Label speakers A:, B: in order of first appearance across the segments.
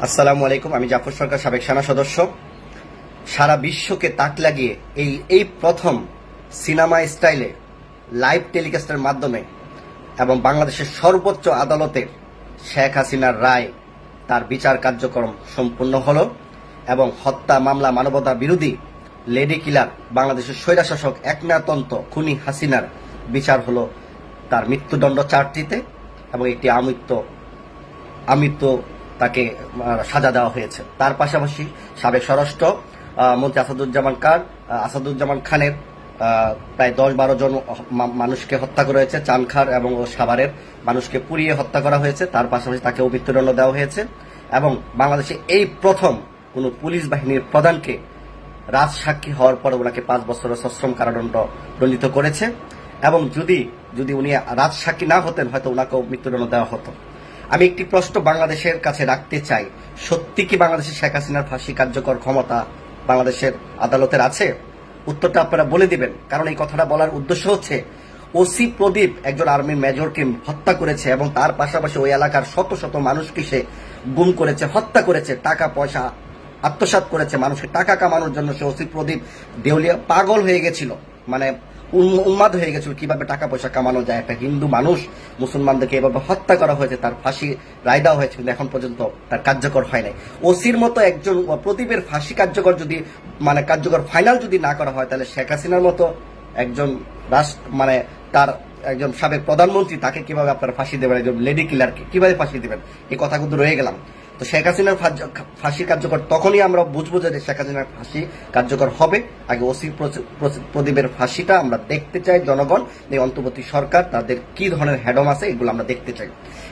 A: আসসালামু আলাইকুম। আমি জাফর সরকার, সাবেক সেনা সদস্য। সারা বিশ্বকে তাক লাগিয়ে এই প্রথম সিনেমা স্টাইলে লাইভ টেলিকাস্টের মাধ্যমে এবং বাংলাদেশের সর্বোচ্চ আদালতের শেখ হাসিনার রায়, তার বিচার কার্যক্রম সম্পূর্ণ হলো এবং হত্যা মামলা, মানবতা বিরোধী লেডি কিলার, বাংলাদেশের স্বৈরশাসক একনায়কতন্ত্র খুনি হাসিনার বিচার হলো। তার মৃত্যুদণ্ড 4টিতে এবং একটি আমৃত্যু তাকে সাজা দেওয়া হয়েছে। তার পাশাপাশি সাবেক স্বরাষ্ট্র মন্ত্রী আসাদুজ্জামান খানের প্রায় 10-12 জন মানুষকে হত্যা করা হয়েছে। চানখার এবং সাভারের মানুষকে পুড়িয়ে হত্যা করা হয়েছে। তার পাশাপাশি তাকেও মৃত্যুদণ্ড দেওয়া হয়েছে এবং বাংলাদেশে এই প্রথম কোন পুলিশ বাহিনীর প্রধানকে রাজসাক্ষী হওয়ার পরে ওনাকে 5 বছরের সশ্রম কারাদণ্ড দণ্ডিত করেছে এবং যদি উনি রাজসাক্ষী না হতেন হয়তো ওনাকেও মৃত্যুদণ্ড দেওয়া হতো। আমি একটি প্রশ্ন বাংলাদেশের কাছে রাখতে চাই, সত্যি কি বাংলাদেশের শেখ হাসিনার ফাঁসি কার্যকর ক্ষমতা বাংলাদেশের আদালতের আছে? উত্তরটা আপনারা বলে দিবেন, কারণ এই কথাটা বলার উদ্দেশ্য হচ্ছে ওসি প্রদীপ একজন আর্মি মেজরকে হত্যা করেছে এবং তার পাশাপাশি ওই এলাকার শত শত মানুষকে সে গুম করেছে, হত্যা করেছে, টাকা পয়সা আত্মসাৎ করেছে, মানুষকে টাকা কামানোর জন্য সে ওসি প্রদীপ দেউলিয়া পাগল হয়ে গেছিল, মানে উন্মাদ হয়ে গেছিল কিভাবে টাকা পয়সা কামানো যায়। একটা হিন্দু মানুষ মুসলমানদেরকে এভাবে হত্যা করা হয়েছে, তার ফাঁসি রায় দেওয়া হয়েছে, কিন্তু এখন পর্যন্ত তার কার্যকর হয় নাই। ওসির মতো একজন প্রদীপের ফাঁসি কার্যকর কার্যকর ফাইনাল যদি না করা হয়, তাহলে শেখ হাসিনার মতো একজন মানে তার একজন সাবেক প্রধানমন্ত্রী, তাকে কিভাবে আপনারা ফাঁসি দেবেন? একজন লেডি কিলারকে কিভাবে ফাঁসি দেবেন? এই কথা কিন্তু রয়ে গেলাম। তো শেখ হাসিনার ফাঁসি কার্যকর তখনই আমরা বুঝবো যে শেখ হাসিনার ফাঁসি কার্যকর হবে। আগে ওসি প্রদীপের ফাঁসিটা আমরা দেখতে চাই। জনগণ, এই অন্তর্বর্তী সরকার, তাদের কি ধরনের হ্যাডম আছে এগুলো আমরা দেখতে চাই।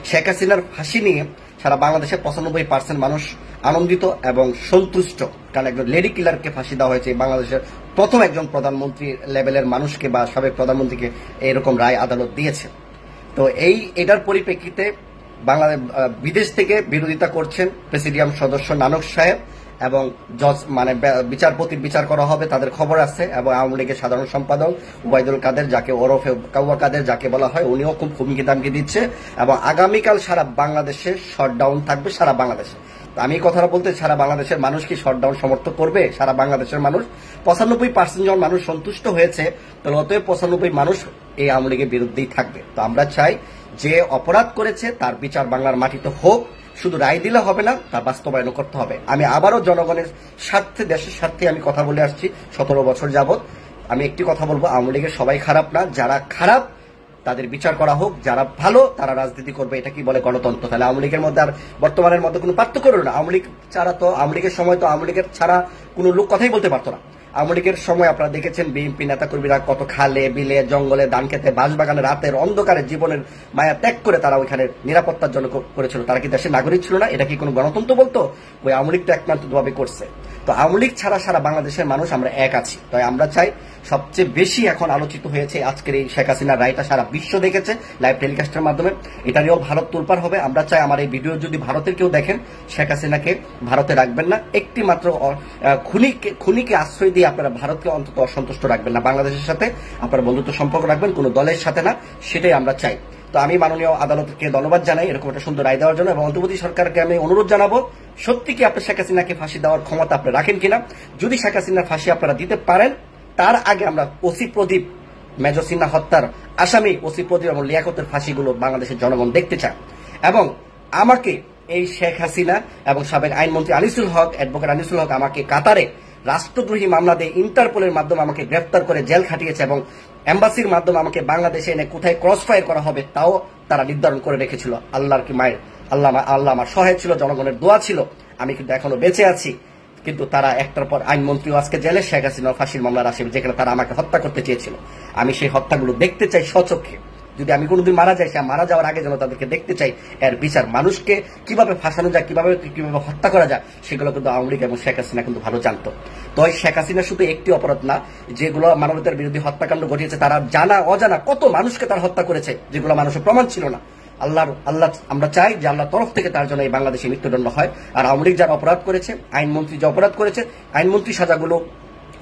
A: শেখ হাসিনার ফাঁসি নিয়ে সারা বাংলাদেশের 95% মানুষ আনন্দিত এবং সন্তুষ্ট, কারণ একজন লেডি কিলারকে ফাঁসি দেওয়া হয়েছে। বাংলাদেশের প্রথম একজন প্রধানমন্ত্রী লেভেলের মানুষকে বা সাবেক প্রধানমন্ত্রীকে এরকম রায় আদালত দিয়েছে। তো এটার পরিপ্রেক্ষিতে বাংলাদেশ বিদেশ থেকে বিরোধিতা করছেন প্রেসিডিয়াম সদস্য নানক সাহেব এবং জজ বিচারপতির বিচার করা হবে, তাদের খবর আছে, এবং আওয়ামী লীগের সাধারণ সম্পাদক ওবায়দুল কাদের, যাকে ওরফে কাউয়া কাদের যাকে বলা হয়, উনিও খুব হুমকি দামকি দিচ্ছে এবং আগামীকাল সারা বাংলাদেশে শটডাউন থাকবে। সারা বাংলাদেশে আমি কথাটা বলতে, সারা বাংলাদেশের মানুষ কি শটডাউন সমর্থন করবে? সারা বাংলাদেশের মানুষ 95% জন মানুষ সন্তুষ্ট হয়েছে, তাহলে অতএব 95 মানুষ এই আওয়ামী লীগের বিরুদ্ধেই থাকবে। তো আমরা চাই যে অপরাধ করেছে তার বিচার বাংলার মাটিতে হোক, শুধু রায় দিলে হবে না, তা বাস্তবায়ন করতে হবে। আমি আবারও জনগণের স্বার্থে, দেশের স্বার্থে আমি কথা বলে আসছি 17 বছর যাবৎ। আমি একটি কথা বলবো, আওয়ামী লীগের সবাই খারাপ না, যারা খারাপ তাদের বিচার করা হোক, যারা ভালো তারা রাজনীতি করবে। এটা কি বলে গণতন্ত্র? তাহলে আওয়ামী লীগের মধ্যে আর বর্তমানের মধ্যে কোনো পার্থক্য রইল না। আওয়ামী লীগের সময় তো আওয়ামী লীগের ছাড়া কোনো লোক কথাই বলতে পারতো না। আওয়ামী লীগের সময় আপনারা দেখেছেন বিএনপি নেতাকর্মীরা কত খালে বিলে জঙ্গলে ধান খেতে বাঁশবাগানে রাতের অন্ধকারে জীবনের মায়া ত্যাগ করে তারা ওইখানে নিরাপত্তার জন্য করেছিল। তারা কি দেশের নাগরিক ছিল না? এটা কি কোনো গণতন্ত্র বলতো? ওই আওয়ামী লীগ তো একমাত্রভাবে করছে। তো আওয়ামী লীগ ছাড়া সারা বাংলাদেশের মানুষ আমরা এক আছি। তাই আমরা চাই, সবচেয়ে বেশি এখন আলোচিত হয়েছে আজকের এই শেখ হাসিনার রায়টা, সারা বিশ্ব দেখেছে লাইভ টেলিকাস্টের মাধ্যমে। এটা নিয়েও ভারত তোলপাড় হবে। আমরা চাই আমার এই ভিডিও যদি ভারতের কেউ দেখেন, শেখ হাসিনাকে ভারতে রাখবেন না। একটি মাত্র খুনিকে আশ্রয় দিয়ে আপনারা ভারতকে অন্তত অসন্তুষ্ট রাখবেন না। বাংলাদেশের সাথে আপনারা বন্ধুত্ব সম্পর্ক রাখবেন, কোনো দলের সাথে না। সেটাই আমরা চাই। তো আমি মাননীয় আদালতকে ধন্যবাদ জানাই এরকম একটা সুন্দর রায় দেওয়ার জন্য, এবং অন্তর্বর্তী সরকারকে আমি অনুরোধ জানাবো, সত্যি কি আপনি শেখ হাসিনাকে ফাঁসি দেওয়ার ক্ষমতা আপনি রাখেন কিনা। যদি শেখ হাসিনার ফাঁসি আপনারা দিতে পারেন, তার আগে আমরা ওসি প্রদীপ, মেজর সিনহা হত্যার আসামি ওসি প্রদীপ এবং লিয়াকতের ফাঁসিগুলো বাংলাদেশের জনগণ দেখতে চায়। এবং আমাকে এই শেখ হাসিনা এবং সাবেক আইনমন্ত্রী অ্যাডভোকেট আনিসুল হক আমাকে কাতারে রাষ্ট্রদ্রোহী মামলা দিয়ে ইন্টারপোলের মাধ্যমে আমাকে গ্রেফতার করে জেল খাটিয়েছে এবং এম্বাসির মাধ্যমে আমাকে বাংলাদেশে এনে কোথায় ক্রস ফায়ার করা হবে তাও তারা নির্ধারণ করে রেখেছিল। আল্লাহর কি মায়ের, আল্লাহ আমার সহায় ছিল, জনগণের দোয়া ছিল, আমি কিন্তু এখনো বেঁচে আছি। কিন্তু তারা একটার পর আইনমন্ত্রীও আজকে জেলে, শেখ হাসিনা ফাঁসির মামলার আসামি, যেখানে তারা আমাকে হত্যা করতে চেয়েছিল। আমি সেই হত্যাগুলো দেখতে চাই স্বচক্ষে। যদি আমি কোনোদিন মারা যাই, সে মারা যাওয়ার আগে যেন তাদেরকে দেখতে চাই এর বিচার। মানুষকে কিভাবে ফাঁসানো যায়, কিভাবে হত্যা করা যায়, সেগুলো কিন্তু আওয়ামী লীগ এবং শেখ হাসিনা কিন্তু ভালো জানতো। তো এই শেখ হাসিনা শুধু একটি অপরাধ না, যেগুলো মানবতার বিরোধী হত্যাকাণ্ড ঘটিয়েছে, তারা জানা অজানা কত মানুষকে তারা হত্যা করেছে, যেগুলো মানুষের প্রমাণ ছিল না। আল্লাহ আমরা চাই যে আল্লাহর তরফ থেকে তার জন্য এই বাংলাদেশে মৃত্যুদণ্ড হয়। আর আওয়ামী লীগ যারা অপরাধ করেছে, আইনমন্ত্রী যে অপরাধ করেছে, আইনমন্ত্রী সাজাগুলো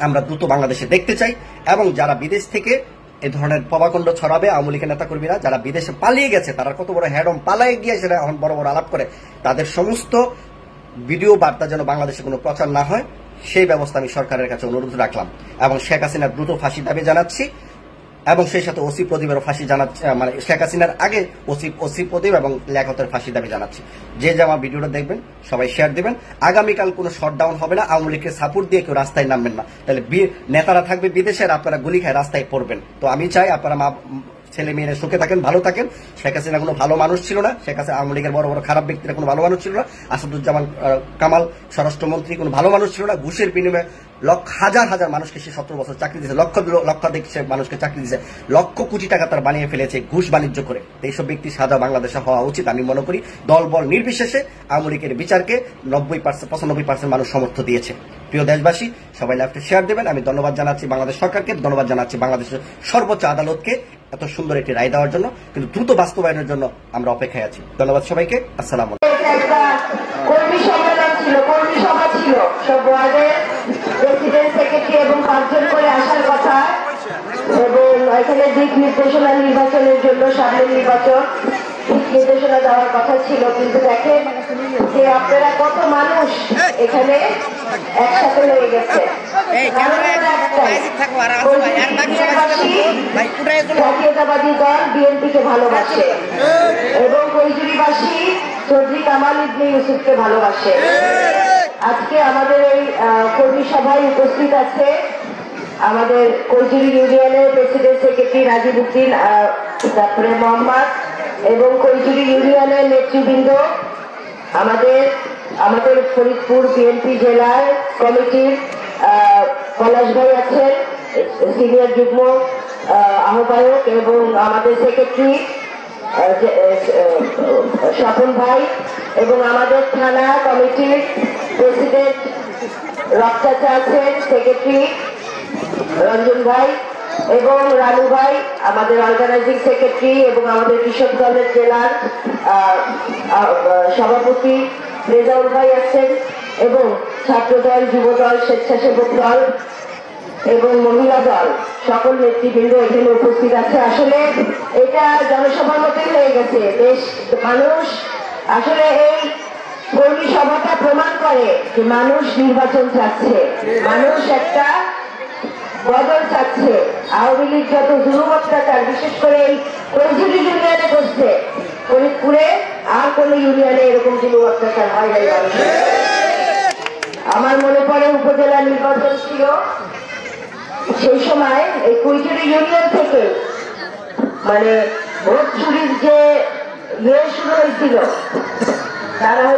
A: আমরা দ্রুত বাংলাদেশে দেখতে চাই। এবং যারা বিদেশ থেকে এই ধরনের প্রভাকাণ্ড ছড়াবে, আওয়ামী লীগের নেতাকর্মীরা যারা বিদেশে পালিয়ে গেছে, তারা কত বড় হ্যাডম পালায়ে গিয়ে সেটা এখন বড় বড় আলাপ করে, তাদের সমস্ত ভিডিও বার্তা যেন বাংলাদেশে কোনো প্রচার না হয় সেই ব্যবস্থা আমি সরকারের কাছে অনুরোধ রাখলাম এবং শেখ হাসিনার দ্রুত ফাঁসি দাবি জানাচ্ছি এবং সেই সাথে ওসি প্রদীপেরও ফাঁসি জানাচ্ছি, মানে শেখ হাসিনার আগে ওসি প্রদীপ এবং লিয়াকতের ফাঁসি দাবি জানাচ্ছি। যে আমার ভিডিওটা দেখবেন সবাই শেয়ার দিবেন। আগামীকাল কোনো শটডাউন হবে না, আওয়ামী লীগকে সাপোর্ট দিয়ে কেউ রাস্তায় নামবেন না, তাহলে নেতারা থাকবে বিদেশের, আপনারা গুলি খায় রাস্তায় পড়বেন। তো আমি চাই আপনারা ছেলে মেয়েরা সুখে থাকেন, ভালো থাকেন। শেখ হাসিনা কোনো ভালো মানুষ ছিল না, শেখ হাসিনা আওয়ামী লীগের বড় বড় খারাপ ব্যক্তিরা কোনো ভালো মানুষ ছিল না, আসাদুজ্জামান স্বরাষ্ট্রমন্ত্রী কোনো ভালো মানুষ ছিল না। ঘুষের বিনিময়ে হাজার হাজার মানুষকে সে 17 বছর চাকরি দিয়েছে, লক্ষাধিক সে মানুষকে চাকরি দিয়েছে, লক্ষ কোটি টাকা তার বানিয়ে ফেলেছে ঘুষ বাণিজ্য করে। এইসব ব্যক্তি সাজা বাংলাদেশে হওয়া উচিত আমি মনে করি। দল বল নির্বিশেষে আওয়ামী লীগের বিচারকে 95% মানুষ সমর্থন দিয়েছে। প্রিয় দেশবাসী, সবাই লাইভটা শেয়ার দেবেন। আমি ধন্যবাদ জানাচ্ছি বাংলাদেশ সরকারকে, ধন্যবাদ জানাচ্ছি বাংলাদেশের সর্বোচ্চ আদালতকে এত সুন্দর একটি রায় দেওয়ার জন্য, কিন্তু দ্রুত বাস্তবায়নের জন্য আমরা অপেক্ষায় আছি। ধন্যবাদ সবাইকে। আসসালামু আলাইকুম।
B: কর্মী সম্মেলন ছিল, কর্মী সভা ছিল, সব ওয়ার্ডের প্রেসিডেন্ট সেক্রেটারি এবং 5 জন করে আসার কথা এবং এখানে দিক নির্দেশনা নির্বাচনের জন্য সামনে নির্বাচন দিক নির্দেশনা দেওয়ার কথা ছিল, কিন্তু দেখেন যে আপনারা কত মানুষ এখানে একসাথে হয়ে গেছে। জাতীয়তাবাদী দল বিএনপিকে ভালোবাসে এবং কৈজুরিবাসী চৌধুরী কামাল ইবনে ইউসুফকে ভালোবাসে। আজকে আমাদের এই কর্মী সভায় উপস্থিত আছে আমাদের কৈজুরি ইউনিয়নের প্রেসিডেন্ট সেক্রেটারি রাজীব উদ্দিন, তারপরে মোহাম্মদ এবং কৈজুরি ইউনিয়নের নেতৃবৃন্দ, আমাদের ফরিদপুর বিএনপি জেলার কমিটির পলাশ ভাই আছেন, সিনিয়র যুগ্ম আহ্বায়ক, এবং আমাদের সেক্রেটারি স্বপন ভাই এবং আমাদের থানা কমিটির প্রেসিডেন্ট রক্তাচা আছেন, সেক্রেটারি রঞ্জন ভাই এবং রানু ভাই আমাদের অর্গানাইজিং সেক্রেটারি এবং আমাদের কৃষক দলের জেলার সভাপতি রেজাউল ভাই আছেন এবং ছাত্রদল, যুবদল, স্বেচ্ছাসেবক দল এবং মহিলা দল সকল নেতৃবৃন্দ এখানে উপস্থিত আছে। আসলে এটা জনসভার মতোই হয়ে গেছে। দেশ মানুষ আসলে এই কর্মী সভাটা প্রমাণ করে যে মানুষ নির্বাচন চাচ্ছে, মানুষ একটা বদল চাচ্ছে। আওয়ামী লীগ যত জুলুম অত্যাচার বিশেষ করে এই কৈজুরি ইউনিয়নে করছে, ফরিদপুরে আর কোন ইউনিয়নে এরকম জুলুম অত্যাচার হয় নাই মানুষের। আমার মনে পড়ে উপজেলা নির্বাচন ছিল, সেই সময় এই কৈজুরি ইউনিয়ন থেকে মানে ভোট চুরির যে শুরু হয়েছিল, তারা